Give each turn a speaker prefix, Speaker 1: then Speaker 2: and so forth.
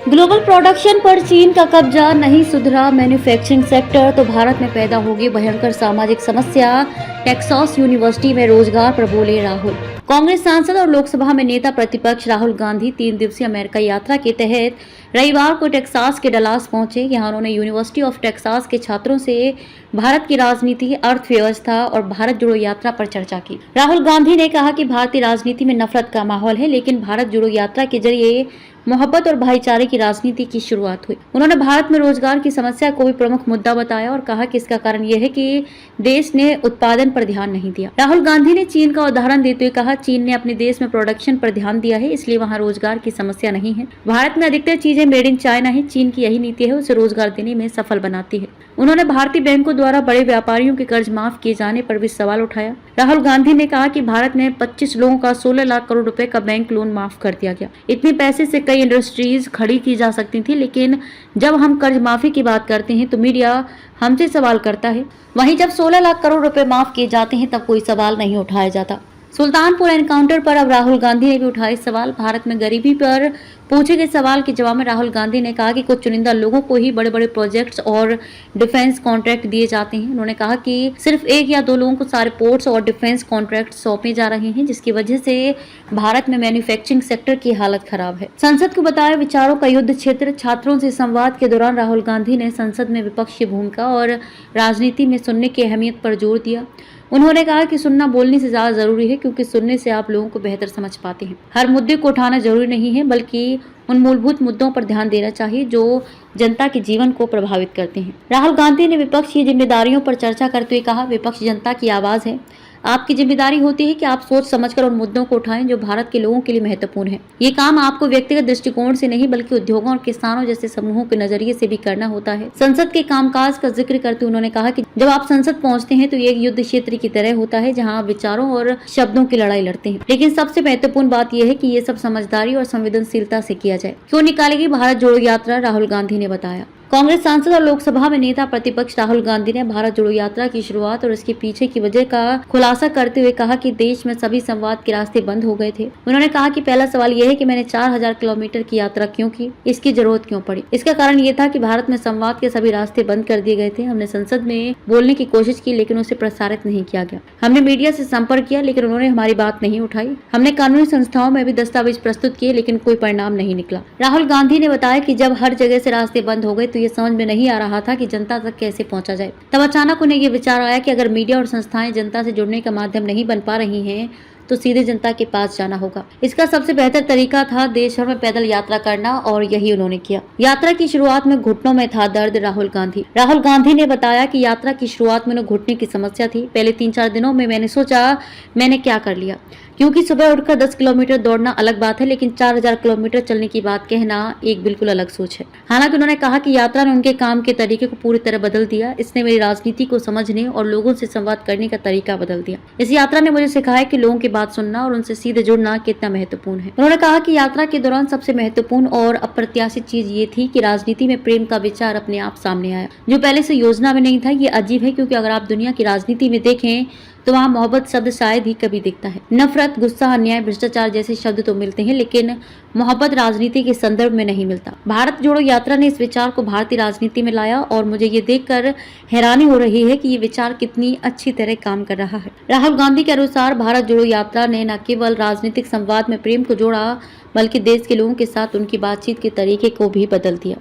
Speaker 1: Global production पर चीन का कब्जा, नहीं सुधरा मैन्युफैक्चरिंग सेक्टर तो भारत में पैदा होगी भयंकर सामाजिक समस्या। टेक्सास यूनिवर्सिटी में रोजगार पर बोले राहुल। कांग्रेस सांसद और लोकसभा में नेता प्रतिपक्ष राहुल गांधी 3 दिवसीय अमेरिका यात्रा के तहत रविवार को टेक्सास के डलास पहुंचे। यहां उन्होंने यूनिवर्सिटी ऑफ टेक्सास के छात्रों से भारत की राजनीति, अर्थव्यवस्था और भारत जोड़ो यात्रा पर चर्चा की। राहुल गांधी ने कहा कि भारतीय राजनीति में नफरत का माहौल है, लेकिन भारत जोड़ो यात्रा के जरिए मोहब्बत और भाईचारे की राजनीति की शुरुआत हुई। उन्होंने भारत में रोजगार की समस्या को भी प्रमुख मुद्दा बताया और कहा कि इसका कारण यह है कि देश ने उत्पादन पर ध्यान नहीं दिया। राहुल गांधी ने चीन का उदाहरण देते हुए कहा, चीन ने अपने देश में प्रोडक्शन पर ध्यान दिया है, इसलिए वहाँ रोजगार की समस्या नहीं है। भारत में अधिकतर चीजें मेड इन चाइना है। चीन की यही नीति है, उसे रोजगार देने में सफल बनाती है। उन्होंने भारतीय बैंकों द्वारा बड़े व्यापारियों के कर्ज माफ किए जाने पर भी सवाल उठाया। राहुल गांधी ने कहा कि भारत में 25 लोगों का 16 लाख करोड़ रुपए का बैंक लोन माफ कर दिया गया। इतने पैसे से कई इंडस्ट्रीज खड़ी की जा सकती थी, लेकिन जब हम कर्ज माफी की बात करते हैं तो मीडिया हमसे सवाल करता है। वहीं जब 16 लाख करोड़ रुपए माफ किए जाते हैं तब कोई सवाल नहीं उठाया जाता। सुल्तानपुर एनकाउंटर पर अब राहुल गांधी ने भी उठाए सवाल। भारत में गरीबी पर पूछे गए सवाल के जवाब में राहुल गांधी ने कहा कि कुछ चुनिंदा लोगों को ही बड़े बड़े प्रोजेक्ट्स और डिफेंस कॉन्ट्रैक्ट दिए जाते हैं। उन्होंने कहा कि सिर्फ 1 या 2 लोगों को सारे पोर्ट्स और डिफेंस कॉन्ट्रैक्ट सौंपे जा रहे हैं, जिसकी वजह से भारत में मैन्युफैक्चरिंग सेक्टर की हालत खराब है। संसद को बताया विचारों का युद्ध क्षेत्र। छात्रों से संवाद के दौरान राहुल गांधी ने संसद में विपक्ष की भूमिका और राजनीति में सुनने की अहमियत पर जोर दिया। उन्होंने कहा कि सुनना बोलने से ज्यादा जरूरी है, क्योंकि सुनने से आप लोगों को बेहतर समझ पाते हैं। हर मुद्दे को उठाना जरूरी नहीं है, बल्कि उन मूलभूत मुद्दों पर ध्यान देना चाहिए जो जनता के जीवन को प्रभावित करते हैं। राहुल गांधी ने विपक्ष की जिम्मेदारियों पर चर्चा करते हुए कहा, विपक्ष जनता की आवाज है। आपकी जिम्मेदारी होती है कि आप सोच समझकर उन मुद्दों को उठाएं जो भारत के लोगों के लिए महत्वपूर्ण है। ये काम आपको व्यक्तिगत दृष्टिकोण से नहीं, बल्कि उद्योगों और किसानों जैसे समूहों के नजरिए से भी करना होता है। संसद के कामकाज का जिक्र करते हुए उन्होंने कहा कि जब आप संसद पहुंचते हैं तो ये एक युद्ध क्षेत्र की तरह होता है, जहाँ आप विचारों और शब्दों की लड़ाई लड़ते हैं। लेकिन सबसे महत्वपूर्ण बात यह है कि ये सब समझदारी और संवेदनशीलता से किया जाए। क्यों निकालेगी भारत जोड़ो यात्रा, राहुल गांधी ने बताया। कांग्रेस सांसद और लोकसभा में नेता प्रतिपक्ष राहुल गांधी ने भारत जोड़ो यात्रा की शुरुआत और इसके पीछे की वजह का खुलासा करते हुए कहा कि देश में सभी संवाद के रास्ते बंद हो गए थे। उन्होंने कहा कि पहला सवाल यह है कि मैंने 4000 किलोमीटर की यात्रा क्यों की, इसकी जरूरत क्यों पड़ी। इसका कारण ये था कि भारत में संवाद के सभी रास्ते बंद कर दिए गए थे। हमने संसद में बोलने की कोशिश की, लेकिन उसे प्रसारित नहीं किया गया। हमने मीडिया से संपर्क किया, लेकिन उन्होंने हमारी बात नहीं उठाई। हमने कानूनी संस्थाओं में भी दस्तावेज प्रस्तुत किए, लेकिन कोई परिणाम नहीं निकला। राहुल गांधी ने बताया कि जब हर जगह से रास्ते बंद हो गए तो ये समझ में नहीं आ रहा था कि जनता तक कैसे पहुंचा जाए। तब अचानक उन्हें ये विचार आया कि अगर मीडिया और संस्थाएं जनता से जुड़ने का माध्यम नहीं बन पा रही हैं, तो सीधे जनता के पास जाना होगा। इसका सबसे बेहतर तरीका था देश भर में पैदल यात्रा करना, और यही उन्होंने किया। यात्रा की शुरुआत में घुटनों में था दर्द। राहुल गांधी ने बताया कि यात्रा की शुरुआत में उन्हें घुटने की समस्या थी। पहले 3-4 दिनों में मैंने सोचा मैंने क्या कर लिया, क्योंकि सुबह उठकर 10 किलोमीटर दौड़ना अलग बात है, लेकिन 4000 किलोमीटर चलने की बात कहना एक बिल्कुल अलग सोच है। हालांकि उन्होंने कहा कि यात्रा ने उनके काम के तरीके को पूरी तरह बदल दिया। इसने मेरी राजनीति को समझने और लोगों से संवाद करने का तरीका बदल दिया। इस यात्रा ने मुझे सिखाया कि लोगों की बात सुनना और उनसे सीधे जुड़ना कितना महत्वपूर्ण है। उन्होंने कहा कि यात्रा के दौरान सबसे महत्वपूर्ण और अप्रत्याशित चीज ये थी कि राजनीति में प्रेम का विचार अपने आप सामने आया, जो पहले से योजना में नहीं था। ये अजीब है, क्योंकि अगर आप दुनिया की राजनीति में देखें तो वहाँ मोहब्बत शब्द शायद ही कभी दिखता है। नफरत, गुस्सा, अन्याय, भ्रष्टाचार जैसे शब्द तो मिलते हैं, लेकिन मोहब्बत राजनीति के संदर्भ में नहीं मिलता। भारत जोड़ो यात्रा ने इस विचार को भारतीय राजनीति में लाया, और मुझे ये देखकर हैरानी हो रही है कि ये विचार कितनी अच्छी तरह काम कर रहा है। राहुल गांधी के अनुसार भारत जोड़ो यात्रा ने न केवल राजनीतिक संवाद में प्रेम को जोड़ा, बल्कि देश के लोगों के साथ उनकी बातचीत के तरीके को भी बदल दिया।